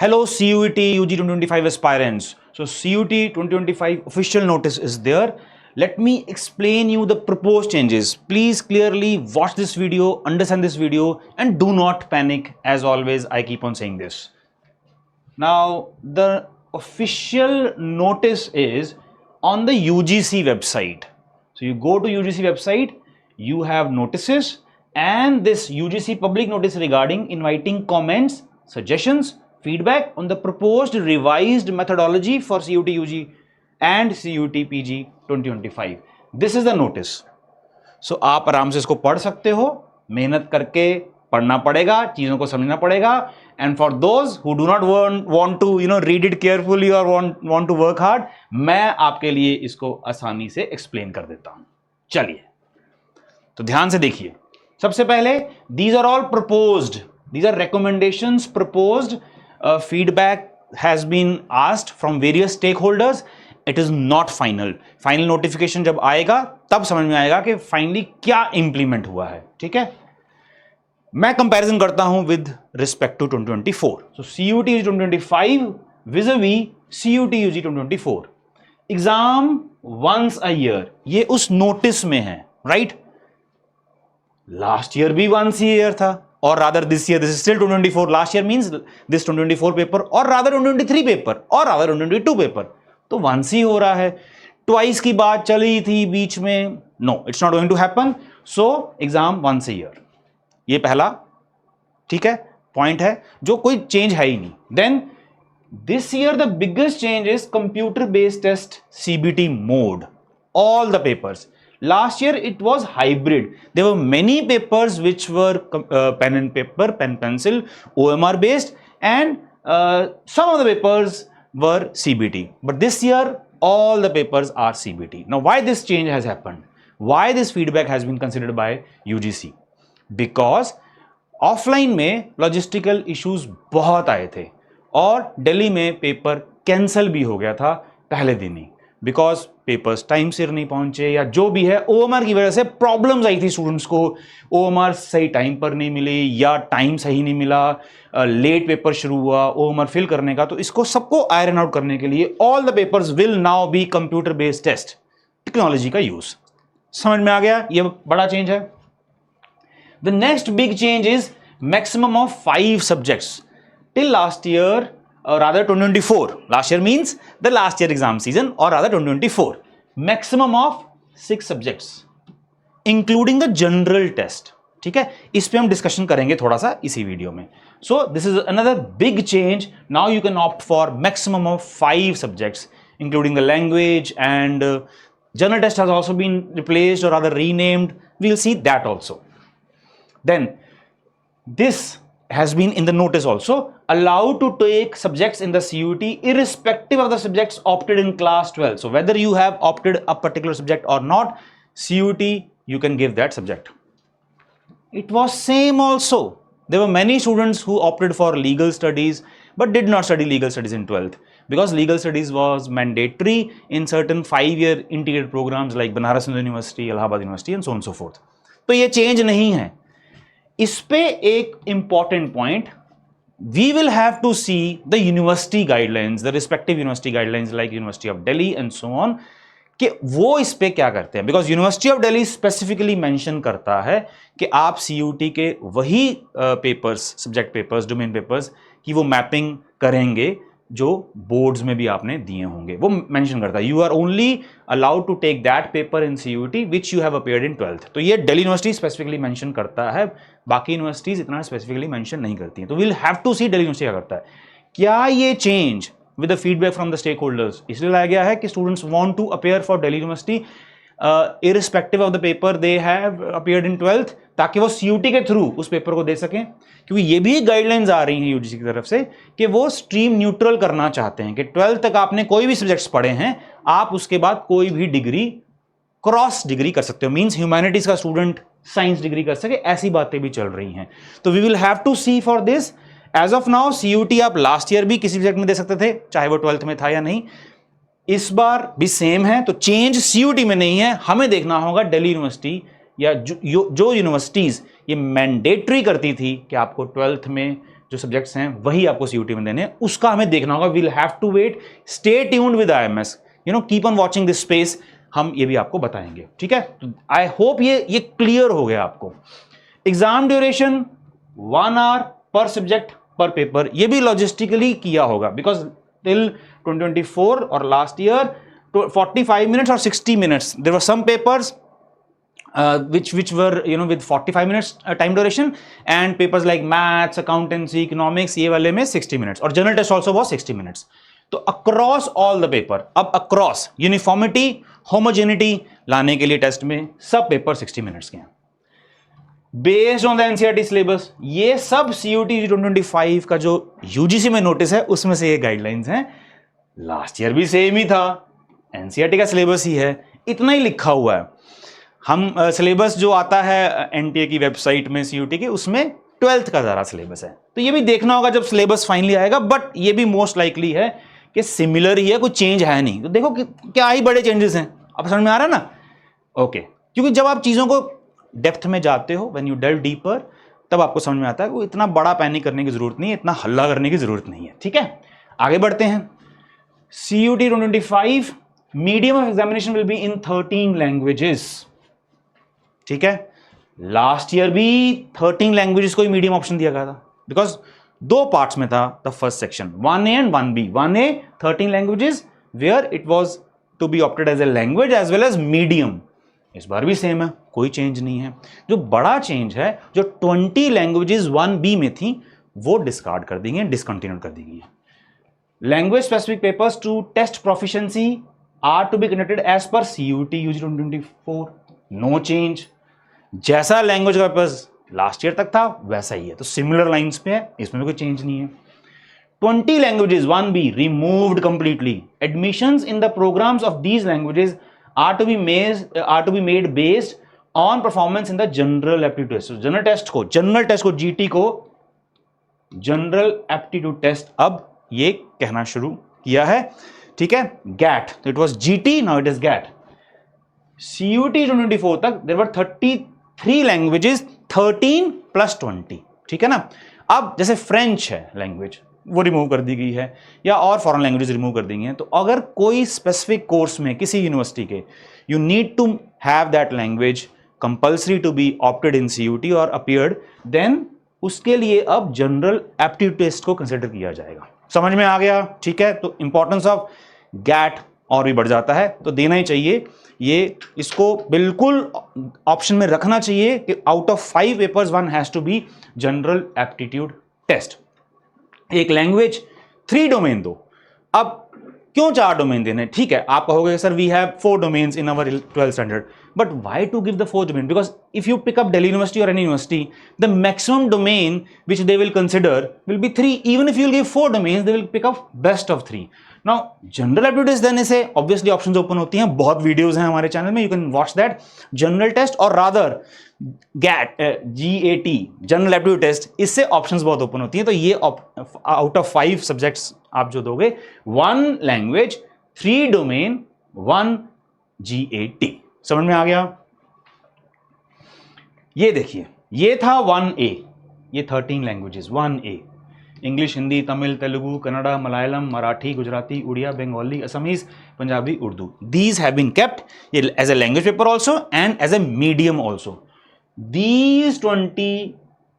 Hello CUET UG 2025 aspirants. So CUET 2025 official notice is there. Let me explain you the proposed changes. Please clearly watch this video, understand this video, and do not panic. As always, I keep on saying this. Now, the official notice is on the UGC website. So you go to UGC website, you have notices, and this UGC public notice regarding inviting comments, suggestions, feedback on the proposed revised methodology for CUET UG and CUET PG 2025. This is the notice. So आप आराम से इसको पढ़ सकते हो, मेहनत करके पढ़ना पड़ेगा, चीजों को समझना पड़ेगा. And for those who do not want to read it carefully or want to work hard, मैं आपके लिए इसको आसानी से explain कर देता हूं. चलिए, तो ध्यान से देखिए. सबसे पहले, these are all proposed, these are recommendations proposed. Feedback has been asked from various stakeholders. It is not final. Final notification जब आएगा तब समझ में आएगा कि फाइनली क्या इंप्लीमेंट हुआ है. ठीक है, मैं कंपैरिजन करता हूं with respect to 2024. So CUET UG 2025 vis-a-vis CUET UG 2024. Exam once a year, ये उस नोटिस में है, राइट? लास्ट ईयर भी वंस ईयर था, और rather this year, this is still 2024. Last year means this 2024 paper, और रादर 2023 पेपर, और rather 2022 paper, तो वंस ही हो रहा है. ट्वाइस की बात चली थी बीच में. No, it's not going to happen. So exam once a year, ये पहला, ठीक है, पॉइंट है, जो कोई चेंज है ही नहीं. Then this year the biggest change is computer based test CBT mode, all the papers. Last year it was hybrid. There were many papers which were pen and paper, pen pencil, OMR based, and some of the papers were CBT. But this year all the papers are CBT. Now why this change has happened? Why this feedback has been considered by UGC? Because offline में logistical issues बहुत आए थे, और दिल्ली में paper cancel भी हो गया था पहले दिन ही, बिकॉज पेपर्स टाइम सिर नहीं पहुंचे, या जो भी है OMR की वजह से प्रॉब्लम्स आई थी स्टूडेंट्स को. OMR सही टाइम पर नहीं मिली, या टाइम सही नहीं मिला, लेट पेपर शुरू हुआ OMR फिल करने का. तो इसको सबको आयरन आउट करने के लिए all the papers will now be computer based test, technology का यूज. समझ में आ गया? ये बड़ा चेंज है. The next big change is maximum of 5 subjects. Till last year, or rather 2024, last year means the last year exam season, or rather 2024, maximum of 6 subjects, including the general test. ठीक है, इस पे हम discussion करेंगे थोड़ा सा इसी video में. So this is another big change. Now you can opt for maximum of 5 subjects, including the language, and general test has also been replaced or rather renamed. We'll see that also. Then this has been in the notice also, allowed to take subjects in the CUET irrespective of the subjects opted in class 12. So whether you have opted a particular subject or not, CUET you can give that subject. It was same also. There were many students who opted for legal studies but did not study legal studies in 12th, because legal studies was mandatory in certain 5-year integrated programs like Banaras Hindu University, Allahabad University, and so on and so forth. तो ये change नहीं है. इस पे एक important point, we will have to see the university guidelines, the respective university guidelines like university of Delhi and so on, कि वो इस पे क्या करते हैं. Because university of Delhi specifically mention करता है कि आप CUET के वही papers, subject papers, domain papers की वो मैपिंग करेंगे जो बोर्ड्स में भी आपने दिए होंगे. वो मेंशन करता है, you are only allowed to take that paper in CUET which you have appeared in 12th. तो ये दिल्ली यूनिवर्सिटी स्पेसिफिकली मेंशन करता है, बाकी यूनिवर्सिटीज इतना स्पेसिफिकली मेंशन नहीं करती हैं. तो we'll have to see Delhi university क्या करता है. क्या ये change with the feedback from the stakeholders इसलिए लाया गया है कि students want to appear for Delhi university irrespective of the paper they have appeared in 12th, ताकि वो CUET के थ्रू उस पेपर को दे सकें. क्योंकि ये भी गाइडलाइंस आ रही हैं UGC की तरफ से कि वो स्ट्रीम न्यूट्रल करना चाहते हैं, कि 12th तक आपने कोई भी सब्जेक्ट्स पढ़े हैं, आप उसके बाद कोई भी डिग्री क्रॉस डिग्री कर सकते हो. मींस ह्यूमैनिटीज का स्टूडेंट साइंस डिग्री कर सके, ऐसी बातें भी चल रही हैं. तो we will have to see for this. As of now CUET आप लास्ट ईयर भी किसी सब्जेक्ट में दे सकते थे, चाहे वो 12th में था या नहीं. इस बार भी सेम है, तो चेंज CUET में नहीं है. हमें देखना होगा दिल्ली यूनिवर्सिटी या जो यूनिवर्सिटीज ये मैंडेटरी करती थी कि आपको 12th में जो सब्जेक्ट्स हैं वही आपको सीयूटी में देने हैं, उसका हमें देखना होगा. We'll have to wait. Stay tuned with IMS, keep on watching this space. हम ये भी आपको बताएंगे. ठीक है, तो आई होप ये क्लियर हो गया आपको. एग्जाम ड्यूरेशन 1 आवर पर सब्जेक्ट पर पेपर, ये भी लॉजिस्टिकली किया होगा, बिकॉज टिल 2024 और last year 45 minutes or 60 minutes. There were some papers which were with 45 minutes time duration, and papers like maths, accountancy, economics, ये वाले में 60 minutes, और general test also was 60 minutes. तो across all the paper, अब across uniformity, homogeneity लाने के लिए test में सब पेपर 60 minutes के हैं. Based on the NCERT syllabus, ये सब सीयूटी 2025 का जो यूजीसी में नोटिस है उसमें से ये गाइडलाइंस हैं. लास्ट ईयर भी सेम ही था, एनसीईआरटी का सिलेबस ही है, इतना ही लिखा हुआ है. हम सिलेबस जो आता है एनटीए की वेबसाइट में सीयूटी के, उसमें 12th का ज़रा सिलेबस है. तो ये भी देखना होगा जब सिलेबस फाइनली आएगा, बट ये भी मोस्ट लाइकली है कि सिमिलर ही है, कोई चेंज है नहीं. तो देखो क्या ही बड़े चेंजेस हैं, अब समझ में आ रहा है ना. ओके, क्योंकि जब आप चीज़ों को डेप्थ में जाते हो, व्हेन यू डेल्व डीपर, तब आपको समझ में आता है कि इतना बड़ा पैनिक करने की जरूरत नहीं है, इतना हल्ला करने की जरूरत नहीं है. ठीक है, आगे बढ़ते हैं. CUET 2025 medium of examination will be in 13 languages. ठीक है, लास्ट ईयर भी 13 लैंग्वेजेस को ही मीडियम ऑप्शन दिया गया था, बिकॉज 2 पार्ट्स में था the first section, 1A and 1B. 1A 13 languages where it was to be opted as a language as well as medium. इस बार भी सेम है, कोई चेंज नहीं है. जो बड़ा चेंज है, जो 20 लैंग्वेजेस 1B में थी वो डिस्कार्ड कर दी गई, डिसकंटिन्यू कर दी गई. Language specific papers to test proficiency are to be conducted as per CUET UG 2024. No change, जैसा लैंग्वेज का पेपर्स लास्ट ईयर तक था वैसा ही है, तो सिमिलर लाइंस पे है, इसमें भी कोई चेंज नहीं है. 20 languages 1B removed completely. Admissions in the programmes of these languages are to be made based on performance in the general aptitude test. General test को जीटी को जनरल एप्टीट्यूड टेस्ट अब ये कहना शुरू किया है. ठीक है, गैट, तो it was GT, now it is GAT. CUET 2024 तक देयर वर 33 लैंग्वेजेस, 13 + 20. ठीक है ना. अब जैसे फ्रेंच है लैंग्वेज, वो रिमूव कर दी गई है, या और फॉरेन लैंग्वेजेस रिमूव कर दी गई हैं. तो अगर कोई स्पेसिफिक कोर्स में किसी यूनिवर्सिटी के you need to have that language compulsory to be opted in CUET और अपीयर्ड, देन उसके लिए अब जनरल एप्टीट्यूड टेस्ट को कंसिडर किया जाएगा. समझ में आ गया. ठीक है, तो इंपॉर्टेंस ऑफ गैट और भी बढ़ जाता है, तो देना ही चाहिए. ये इसको बिल्कुल ऑप्शन में रखना चाहिए कि out of 5 papers 1 has to be general aptitude test. एक लैंग्वेज 3 डोमेन दो. अब क्यों 4 डोमेन देने? ठीक है, आप कहोगे sir we have 4 domains in our 12th standard, but why to give the 4th domain? Because if you pick up Delhi university और any university, the maximum domain which they will consider will be 3. Even if you will give 4 domains, they will pick up best of 3. Now general aptitude देने से obviously options open होती हैं. बहुत videos हैं हमारे channel में, you can watch that. General test और rather GAT GAT general aptitude test, इससे ऑप्शंस बहुत ओपन होती हैं. तो ये आउट ऑफ 5 सब्जेक्ट्स आप जो दोगे, 1 लैंग्वेज, 3 डोमेन, 1 GAT. समझ में आ गया. ये देखिए, ये था 1A, ये 13 languages 1A. English, Hindi, Tamil, Telugu, Kannada, Malayalam, Marathi, Gujarati, Oriya, Bengali, Assamese, Punjabi, Urdu. These have been kept as a language paper also and as a medium also. These 20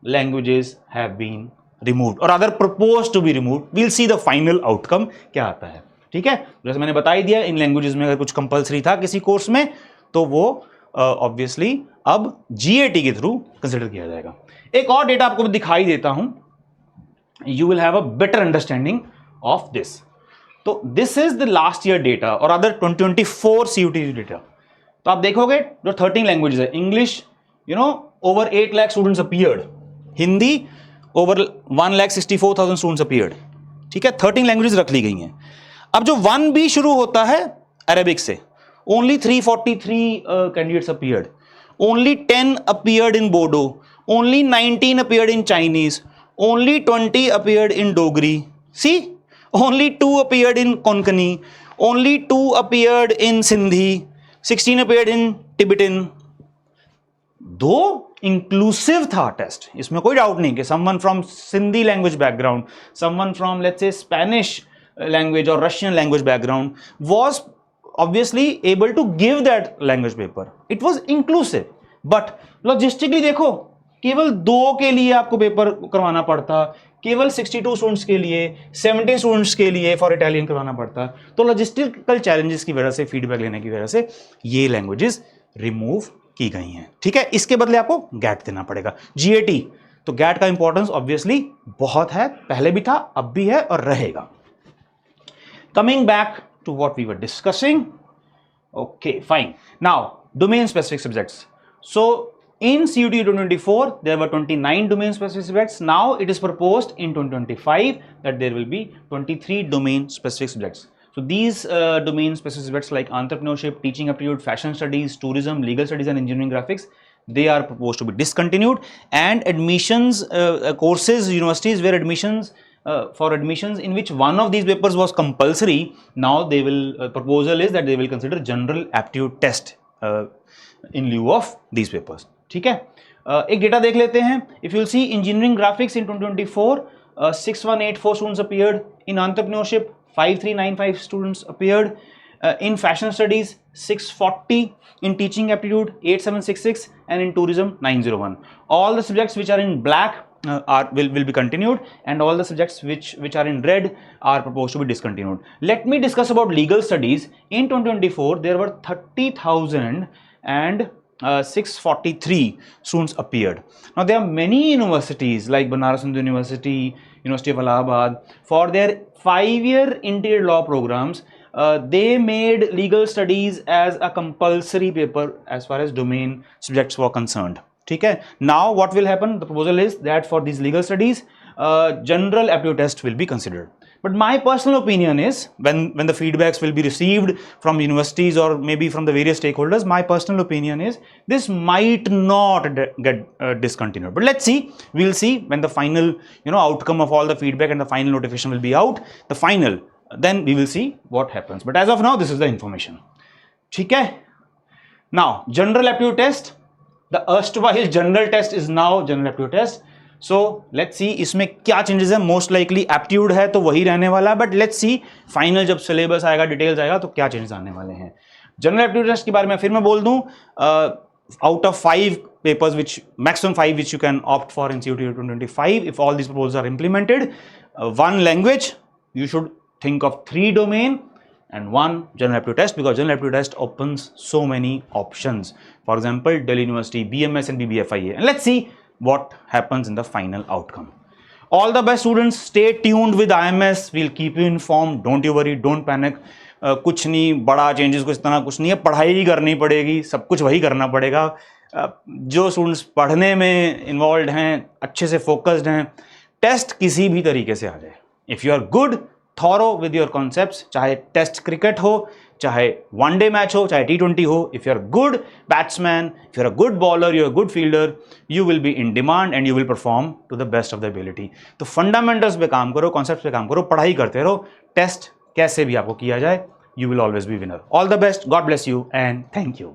languages have been removed or rather proposed to be removed. We'll see the final outcome क्या आता है. ठीक है, जैसे मैंने बता ही दिया, इन languages में अगर कुछ कंपल्सरी था किसी कोर्स में, तो वो ऑब्वियसली अब GAT के थ्रू कंसिडर किया जाएगा. एक और डेटा आपको दिखाई देता हूं, you will have a better understanding of this. तो this is the last year data or other 2024 CUT data. तो आप देखोगे जो 13 लैंग्वेजेस है, English over 8 lakh students appeared, Hindi over 1,64,000 students appeared. ठीक है, 13 लैंग्वेजेस रख ली गई हैं. अब जो 1B शुरू होता है अरेबिक से, only 343 candidates appeared, only 10 appeared in Bodo, only 19 appeared in Chinese, only 20 appeared in Dogri. See, only 2 appeared in Konkani, only 2 appeared in Sindhi, 16 appeared in Tibetan. 2 inclusive था टेस्ट, इसमें कोई doubt नहीं कि someone from Sindhi language background, someone from let's say Spanish language और Russian language background was obviously able to give that language paper. It was inclusive. But logistically देखो, केवल 2 के लिए आपको पेपर करवाना पड़ता, केवल 62 स्टूडेंट्स के लिए, 70 स्टूडेंट्स के लिए फॉर इटालियन करवाना पड़ता। तो लॉजिस्टिकल चैलेंजेस की वजह से, फीडबैक लेने की वजह से ये लैंग्वेजेस रिमूव की गई हैं। ठीक है, इसके बदले आपको गैट देना पड़ेगा, GAT। तो गैट का इंपॉर्टेंस ऑब्वियसली बहुत है, पहले भी था, अब भी है और रहेगा। Coming back to what we were discussing. Okay, fine. Now, domain-specific subjects. So, in CUT 2024, there were 29 domain-specific subjects. Now, it is proposed in 2025 that there will be 23 domain-specific subjects. So, these domain-specific subjects like entrepreneurship, teaching aptitude, fashion studies, tourism, legal studies, and engineering graphics, they are proposed to be discontinued. And admissions, courses, universities where admissions for admissions in which one of these papers was compulsory, now they will proposal is that they will consider general aptitude test in lieu of these papers. ठीक है, एक data देख लेते हैं. If you'll see engineering graphics in 2024, 6184 students appeared. In entrepreneurship, 5395 students appeared. In fashion studies, 640. In teaching aptitude, 8766, and in tourism, 901. All the subjects which are in black will be continued, and all the subjects which are in red are proposed to be discontinued. Let me discuss about legal studies. In 2024, there were 30,643 students appeared. Now there are many universities like Banaras Hindu University, University of Allahabad, for their 5-year interior law programs. They made legal studies as a compulsory paper as far as domain subjects were concerned. ठीक है, now what will happen? The proposal is that for these legal studies, general aptitude test will be considered. But my personal opinion is, when the feedbacks will be received from universities or maybe from the various stakeholders, my personal opinion is this might not get discontinued. But let's see, we'll see when the final outcome of all the feedback and the final notification will be out, the final, then we will see what happens. But as of now, this is the information. ठीक है, now general aptitude test. The erstwhile general test is now general aptitude test. So let's see इसमें क्या changes है. Most likely aptitude है तो वही रहने वाला है, but let's see final जब syllabus आएगा, details आएगा तो क्या changes आने वाले हैं. General aptitude test के बारे में फिर मैं बोल दूं, out of 5 papers, which maximum 5 which you can opt for in CUT 2025, if all these proposals are implemented, 1 language, you should think of 3 domain and 1 general aptitude test, because general aptitude test opens so many options. For example, Delhi University, BMS and BBFIA. And let's see what happens in the final outcome. All the best students, stay tuned with IMS. We'll keep you informed. Don't you worry, don't panic. कुछ नहीं बड़ा changes, कुछ इतना कुछ नहीं है. पढ़ाई ही करनी पड़ेगी, सब कुछ वही करना पड़ेगा. जो स्टूडेंट्स पढ़ने में इन्वॉल्व हैं, अच्छे से फोकस्ड हैं, टेस्ट किसी भी तरीके से आ जाए. If you are good, thorough with your concepts, चाहे टेस्ट क्रिकेट हो, चाहे वनडे मैच हो, चाहे T20 हो, if you are good batsman, if you are a good bowler, you are good fielder, you will be in demand and you will perform to the best of the ability. तो fundamentals पे काम करो, concepts पे काम करो, पढ़ाई करते रहो. टेस्ट कैसे भी आपको किया जाए, you will always be winner. All the best, God bless you and thank you.